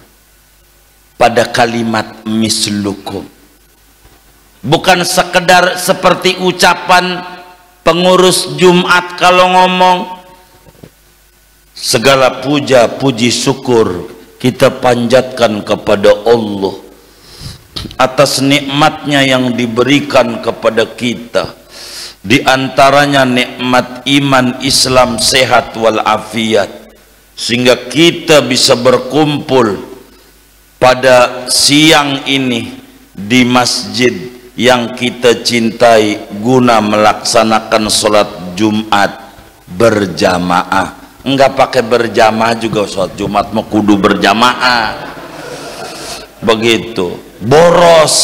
pada kalimat mislukum. Bukan sekedar seperti ucapan pengurus Jumat kalau ngomong, segala puja puji syukur kita panjatkan kepada Allah atas nikmatnya yang diberikan kepada kita, di antaranya nikmat iman, Islam, sehat walafiat, sehingga kita bisa berkumpul pada siang ini di masjid yang kita cintai guna melaksanakan sholat Jumat berjamaah. Enggak pakai berjamaah juga sholat Jumat, mau kudu berjamaah. Begitu, boros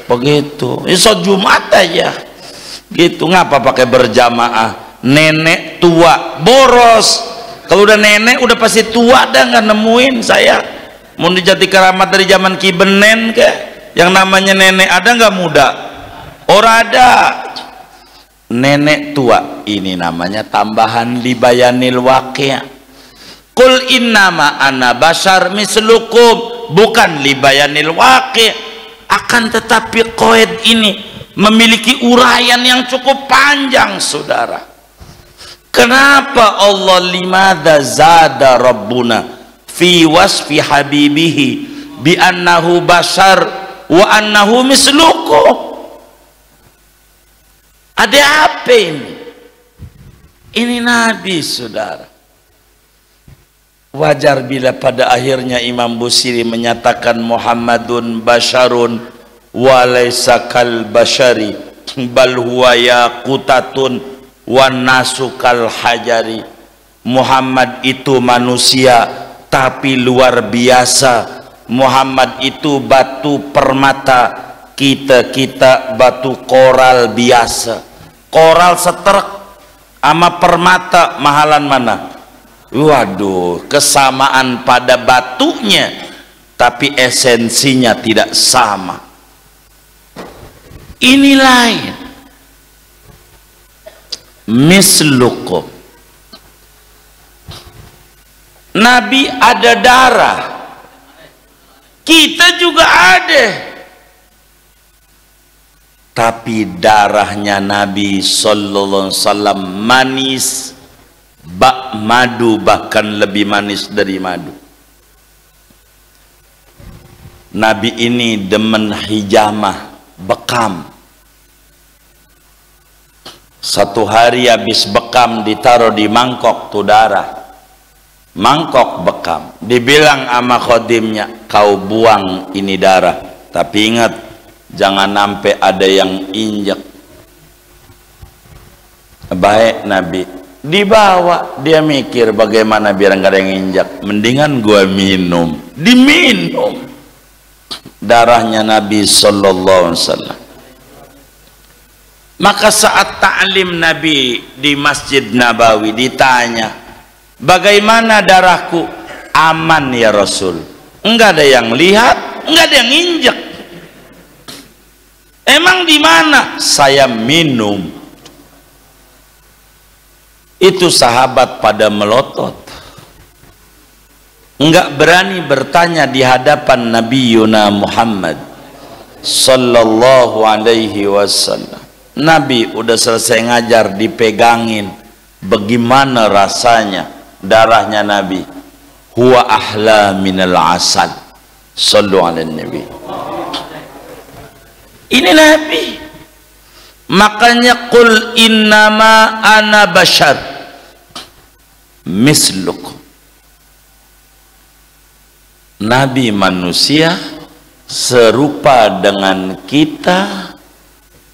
begitu, sholat Jumat aja gitu. Ngapa pakai berjamaah? Nenek tua boros. Kalau udah nenek udah pasti tua, dah nggak nemuin saya. Mau di Jati Keramat dari zaman Ki Benen ke, yang namanya nenek ada nggak muda? Ora ada. Nenek tua ini namanya tambahan libayanil waqi'. Qul innama ana basyar mislukum, bukan libayanil waqi'. Akan tetapi qaid ini memiliki uraian yang cukup panjang, saudara. Kenapa Allah limadza zada rabbuna fi wasfi habibihi bi annahu basyar wa annahu mislukum? Ada apa ini? Ini Nabi, saudara. Wajar bila pada akhirnya Imam Busiri menyatakan Muhammadun basyarun wa laysa kal basyari bal huwa yaqutatun wan nasu kal hajari. Muhammad itu manusia tapi luar biasa. Muhammad itu batu permata, kita batu koral biasa. Koral setrek sama permata mahalan mana? Waduh, kesamaan pada batunya tapi esensinya tidak sama. Ini lain. Mislukum. Nabi ada darah, kita juga ada, tapi darahnya Nabi sallallahu alaihi wasallam manis bak madu, bahkan lebih manis dari madu. Nabi ini demen hijamah, bekam. Satu hari habis bekam ditaruh di mangkok tuh darah, mangkok bekam. Dibilang sama khodimnya, kau buang ini darah, tapi ingat jangan sampai ada yang injek. Baik Nabi, dibawa. Dia mikir bagaimana biar nggak ada yang injak, mendingan gua minum. Diminum darahnya Nabi sallallahu alaihi wasallam. Maka saat ta'lim Nabi di Masjid Nabawi ditanya, bagaimana darahku? Aman ya Rasul, enggak ada yang lihat, enggak ada yang injek. Emang di mana? Saya minum. Itu sahabat pada melotot, enggak berani bertanya di hadapan Nabi Yuna Muhammad sallallahu alaihi wasallam. Nabi udah selesai ngajar, dipegangin, bagaimana rasanya darahnya Nabi? Huwa ahla minal asal. Sallu ala Nabi. Ini Nabi. Makanya qul innama ana bashar mislukum. Nabi manusia serupa dengan kita,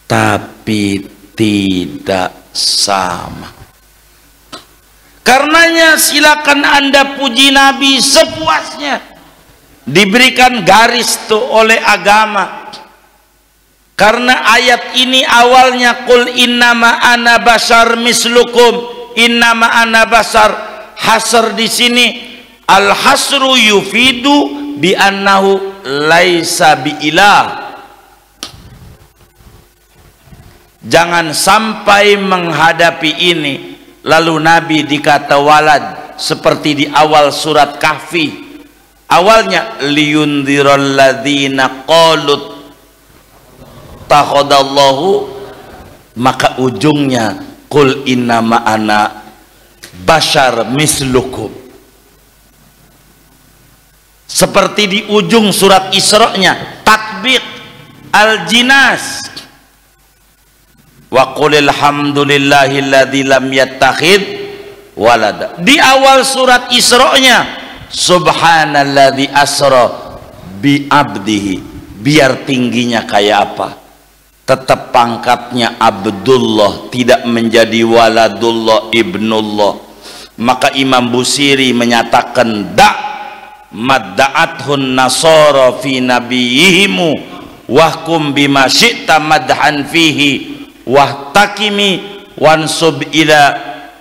tapi tidak sama. Karenanya silakan Anda puji Nabi sepuasnya. Diberikan garis tuh oleh agama. Karena ayat ini awalnya qul innama ana bashar mislukum, innama ana bashar. Hasr di sini, al hasru yufidu bi annahu laisa bi ilah. Jangan sampai menghadapi ini lalu Nabi dikata walad, seperti di awal surat Kahfi. Awalnya liyundziral ladzina qalut takhadallahu, maka ujungnya qul innama ana bashar mislukum. Seperti di ujung surat Isra-nya tatbiq al-jinas, wa qulil hamdulillahilladzi lam yattakhid walada. Di awal surat Isra-nya subhanalladzi asra bi abdihi, biar tingginya kayak apa tetap pangkatnya Abdullah, tidak menjadi waladullah ibnullah. Maka Imam Busiri menyatakan madda'athun nasara fi nabiyihimu wahkum bima syi'ta madhan fihi wahtakimi wansub ila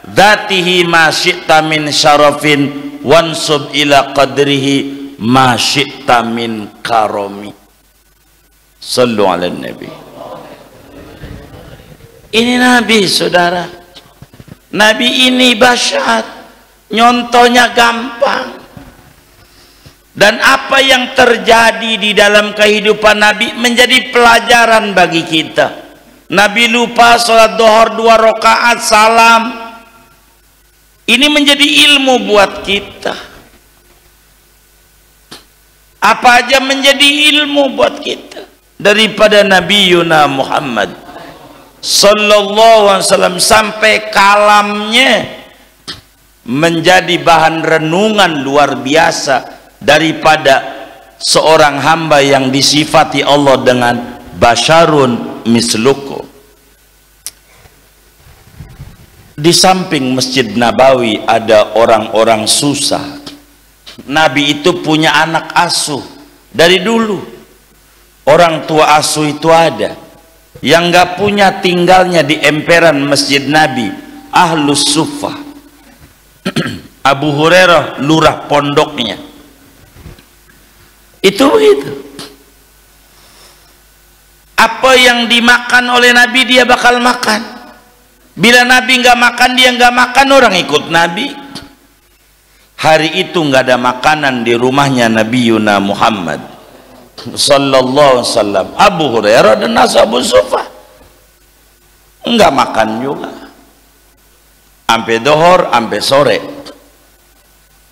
dhatihi ma syi'ta min syarafin wansub ila qadrihi ma syi'ta min karami. Sallu ala nabi. Ini Nabi, saudara. Nabi ini basyat, nyontohnya gampang. Dan apa yang terjadi di dalam kehidupan Nabi menjadi pelajaran bagi kita. Nabi lupa sholat duhur 2 rakaat salam. Ini menjadi ilmu buat kita. Apa aja menjadi ilmu buat kita daripada Nabi Yuna Muhammad sallallahu alaihi wasallam, sampai kalamnya menjadi bahan renungan luar biasa daripada seorang hamba yang disifati Allah dengan basyarun mislukum. Di samping Masjid Nabawi ada orang-orang susah. Nabi itu punya anak asuh dari dulu. Orang tua asuh itu ada. Yang nggak punya tinggalnya di emperan Masjid Nabi, Ahlus Suffah. Abu Hurairah lurah pondoknya. Itu begitu. Apa yang dimakan oleh Nabi dia bakal makan. Bila Nabi nggak makan dia nggak makan, orang ikut Nabi. Hari itu nggak ada makanan di rumahnya Nabi Yuna Muhammad sallallahu alaihi wasallam. Abu Hurairah dan Abu Suffah nggak makan juga. Sampai dohor, sampai sore.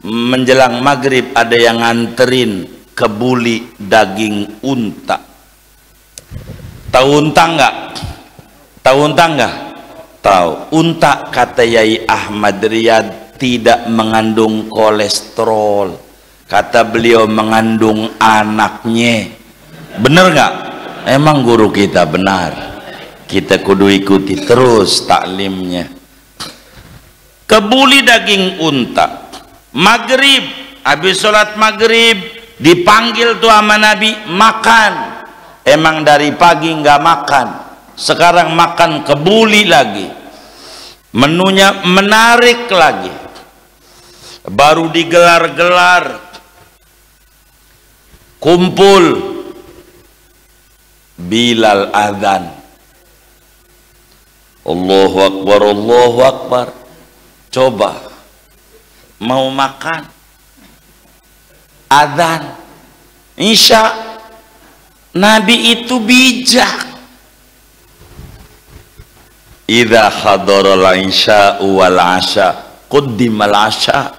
Menjelang maghrib ada yang nganterin kebuli daging unta. Tahu unta nggak? Tahu unta nggak? Tahu. Unta kata Yai Ahmad Riyad tidak mengandung kolesterol. Kata beliau mengandung anaknya. Bener nggak? Emang guru kita benar. Kita kudu ikuti terus taklimnya. Kebuli daging unta. Maghrib, habis sholat maghrib dipanggil tuh sama Nabi makan. Emang dari pagi nggak makan. Sekarang makan kebuli lagi. Menunya menarik lagi. Baru digelar-gelar. Kumpul. Bilal adzan. Allahu Akbar, Allahu Akbar. Coba mau makan, adzan, Isya. Nabi itu bijak. Idza hadaral isya wal asya quddimal asya.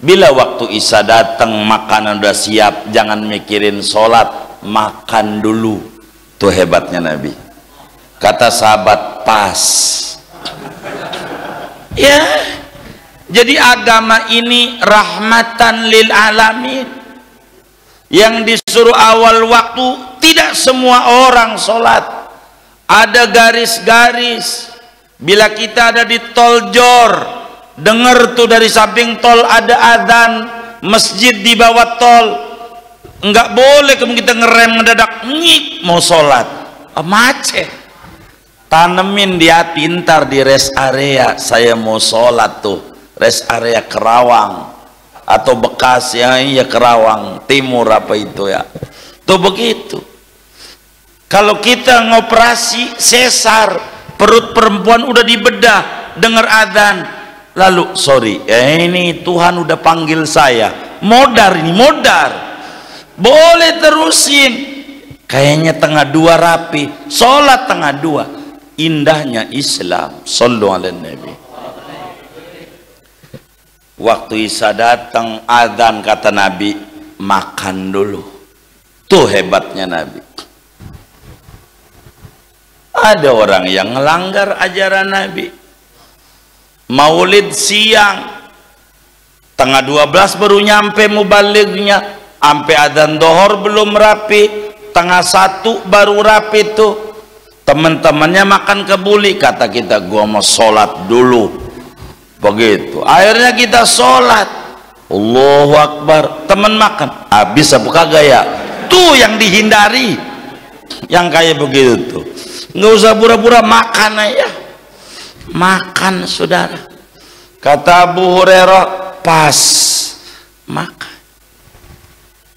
Bila waktu isya datang makanan udah siap, jangan mikirin sholat, makan dulu. Tuh hebatnya Nabi. Kata sahabat, pas. Ya, jadi agama ini rahmatan lil alamin. Yang disuruh awal waktu, tidak semua orang sholat. Ada garis-garis. Bila kita ada di tol Jor, dengar tuh dari samping tol ada adzan, masjid di bawah tol. Enggak boleh kemudian kita ngerem mendadak, ngik mau sholat. Macet. Tanemin di hati, ntar di rest area saya mau sholat tuh, rest area Kerawang atau Bekasi, ya iya Kerawang Timur apa itu ya, tuh begitu. Kalau kita ngoperasi sesar, perut perempuan udah dibedah, dengar adzan, lalu sorry, ini Tuhan udah panggil saya, modar ini modar, boleh terusin, kayaknya tengah dua rapi, sholat tengah dua. Indahnya Islam. Sallu ala Nabi. Waktu Isya datang adzan, kata Nabi, makan dulu. Tuh hebatnya Nabi. Ada orang yang melanggar ajaran Nabi. Maulid siang, tengah 12 baru nyampe mubalignya, sampai adzan dohor belum rapi, tengah 1 baru rapi tuh. Teman-temannya makan kebuli, kata kita gua mau sholat dulu, begitu. Akhirnya kita sholat, Allahu Akbar, teman makan, habis apa kagak ya? Tuh yang dihindari, yang kayak begitu tuh. Nggak usah pura-pura makan aja, makan saudara. Kata Abu Hurairah, pas makan.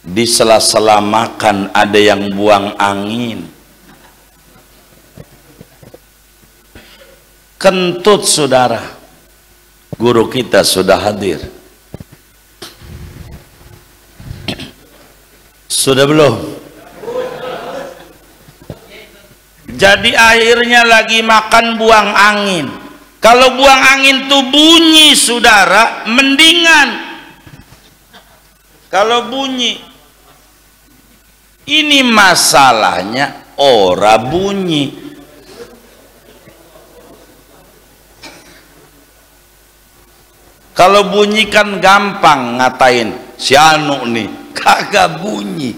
Di sela-sela makan ada yang buang angin. Kentut saudara. Guru kita sudah hadir. Sudah belum? Jadi akhirnya lagi makan buang angin. Kalau buang angin tuh bunyi saudara, mendingan. Kalau bunyi, ini masalahnya ora bunyi. Kalau bunyi kan gampang ngatain si anu nih, kagak bunyi.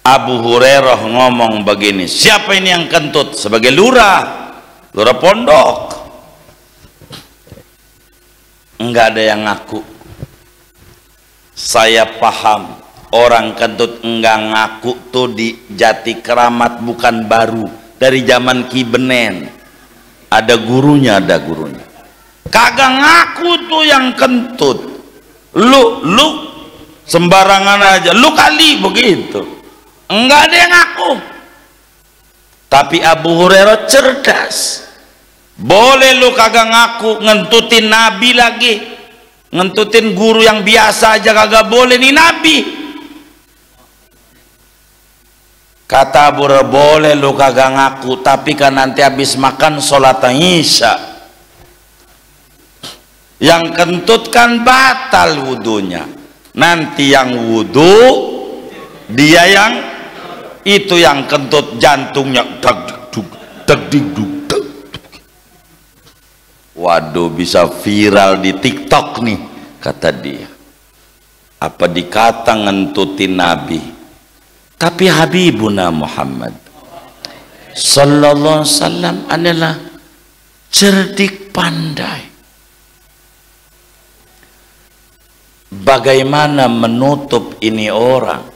Abu Hurairah ngomong begini, siapa ini yang kentut? Sebagai lurah pondok. Enggak ada yang ngaku. Saya paham orang kentut enggak ngaku tuh di Jati Keramat bukan baru, dari zaman Ki Benen. Ada gurunya, kagak ngaku tuh yang kentut. Lu sembarangan aja, lu kali begitu. Enggak ada yang ngaku. Tapi Abu Hurairah cerdas. Boleh lu kagak ngaku, ngentutin Nabi lagi, ngentutin guru yang biasa aja kagak boleh, nih Nabi. Kata Abu Hurairah, boleh lu kagak ngaku, tapi kan nanti habis makan sholat Isya, yang kentut kan batal wudunya. Nanti yang wudu dia yang itu, yang kentut jantungnya deg. Waduh, bisa viral di TikTok nih, kata dia. Apa dikata ngentutin Nabi, tapi Habibuna Muhammad sallallahu alaihi wasallam adalah cerdik pandai. Bagaimana menutup ini orang?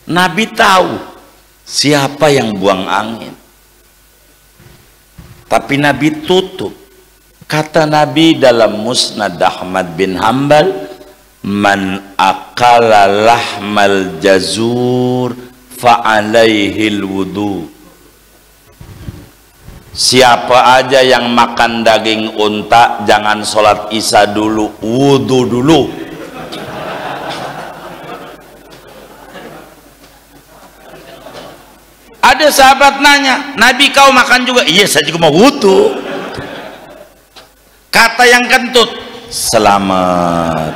Nabi tahu siapa yang buang angin, tapi Nabi tutup. Kata Nabi dalam Musnad Ahmad bin Hanbal, man akala lahmal jazur fa'alaihil wudu. Siapa aja yang makan daging unta, jangan sholat Isya dulu, wudu dulu. Ada sahabat nanya, Nabi kau makan juga? Iya, saya juga mau wudu. Kata yang kentut, selamat.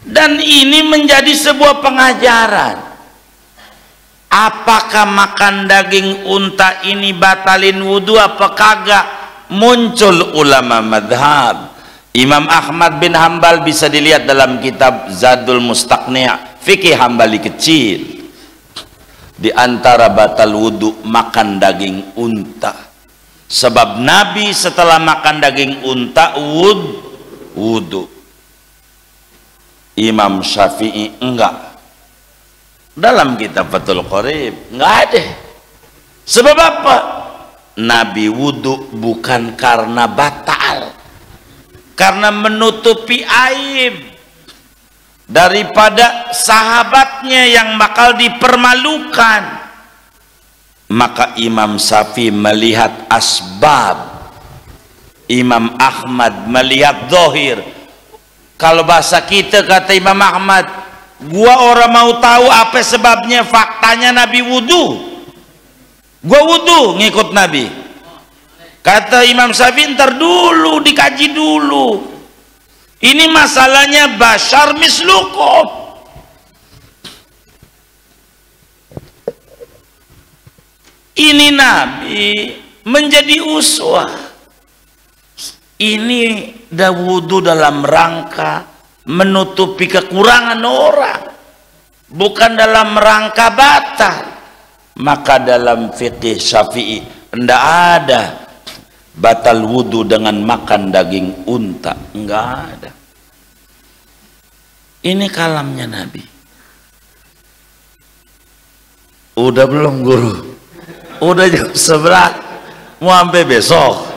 Dan ini menjadi sebuah pengajaran. Apakah makan daging unta ini batalin wudu apa kagak? Muncul ulama madhab. Imam Ahmad bin Hanbal bisa dilihat dalam kitab Zadul Mustaqni', fikih Hambali kecil. Di antara batal wudu makan daging unta. Sebab Nabi setelah makan daging unta wudu. Imam Syafi'i enggak. Dalam kitab Fathul Qorib enggak ada. Sebab apa? Nabi wudu bukan karena batal, karena menutupi aib daripada sahabatnya yang bakal dipermalukan. Maka Imam Syafi'i melihat asbab, Imam Ahmad melihat zahir. Kalau bahasa kita, kata Imam Ahmad, gua orang mau tahu apa sebabnya, faktanya Nabi wudu, gua wudu ngikut Nabi. Kata Imam Syafi'i, ntar dulu dikaji dulu, ini masalahnya bashar mislukum. Ini Nabi menjadi uswah. Ini wudu dalam rangka menutupi kekurangan orang, bukan dalam rangka batal. Maka dalam fikih Syafi'i tidak ada batal wudu dengan makan daging unta, enggak ada. Ini kalamnya Nabi. Udah belum guru? Udah jam 11, mau sampai besok.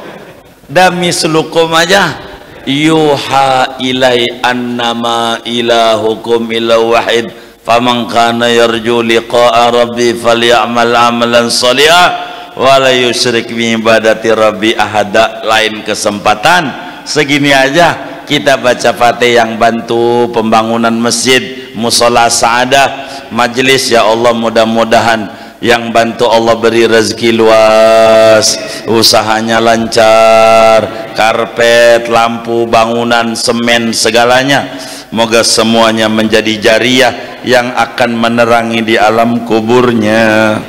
Dami selukum aja. Yuha ilai annama ilahukum ila wahid, faman kana yarju liqa'a rabbi falyamal amalan salihah wala yusyrik bi ibadati rabbi ahada. Lain kesempatan, segini aja kita baca Fatihah yang bantu pembangunan masjid Mushola Sa'adah majelis. Ya Allah, mudah-mudahan yang bantu Allah beri rezeki luas, usahanya lancar, karpet, lampu, bangunan, semen, segalanya. Moga semuanya menjadi jariah yang akan menerangi di alam kuburnya.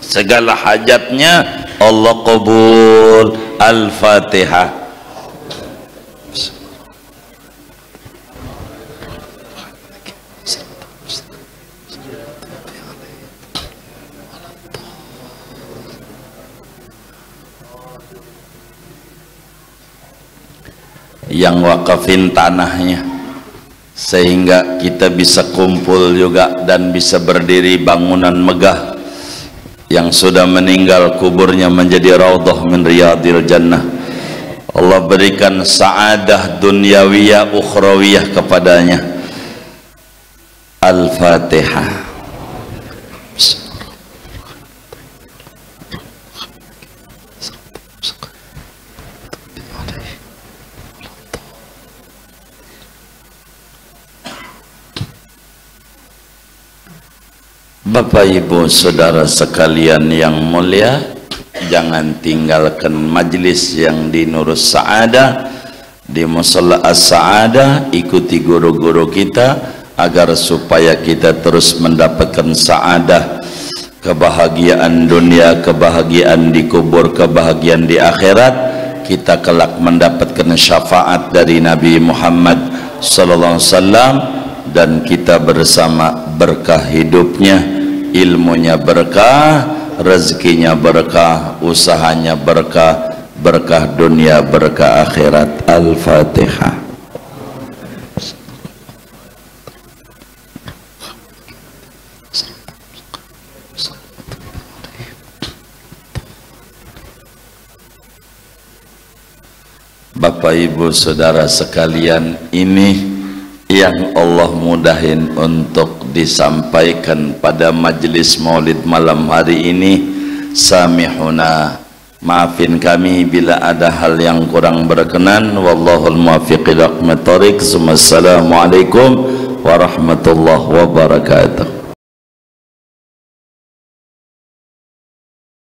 Segala hajatnya Allah kabul. Al-Fatihah. yang wakafin tanahnya, sehingga kita bisa kumpul juga dan bisa berdiri bangunan megah. Yang sudah meninggal kuburnya menjadi raudhah min riyadil jannah. Allah berikan sa'adah dunyawiyah ukhrawiyah kepadanya. Al-Fatihah. Bapak Ibu Saudara sekalian yang mulia, jangan tinggalkan majlis yang di Nurus Sa'adah, di Musalla As-Sa'adah. Ikuti guru-guru kita agar supaya kita terus mendapatkan sa'adah, kebahagiaan dunia, kebahagiaan di kubur, kebahagiaan di akhirat. Kita kelak mendapatkan syafaat dari Nabi Muhammad sallallahu alaihi wasallam, dan kita bersama berkah hidupnya, ilmunya berkah, rezekinya berkah, usahanya berkah, berkah dunia, berkah akhirat. Al-Fatihah. Bapak Ibu Saudara sekalian, ini yang Allah mudahin untuk disampaikan pada majelis maulid malam hari ini. Samihuna, maafin kami bila ada hal yang kurang berkenan. Wallahul muwaffiq ila aqwamit thoriq. Assalamualaikum warahmatullahi wabarakatuh.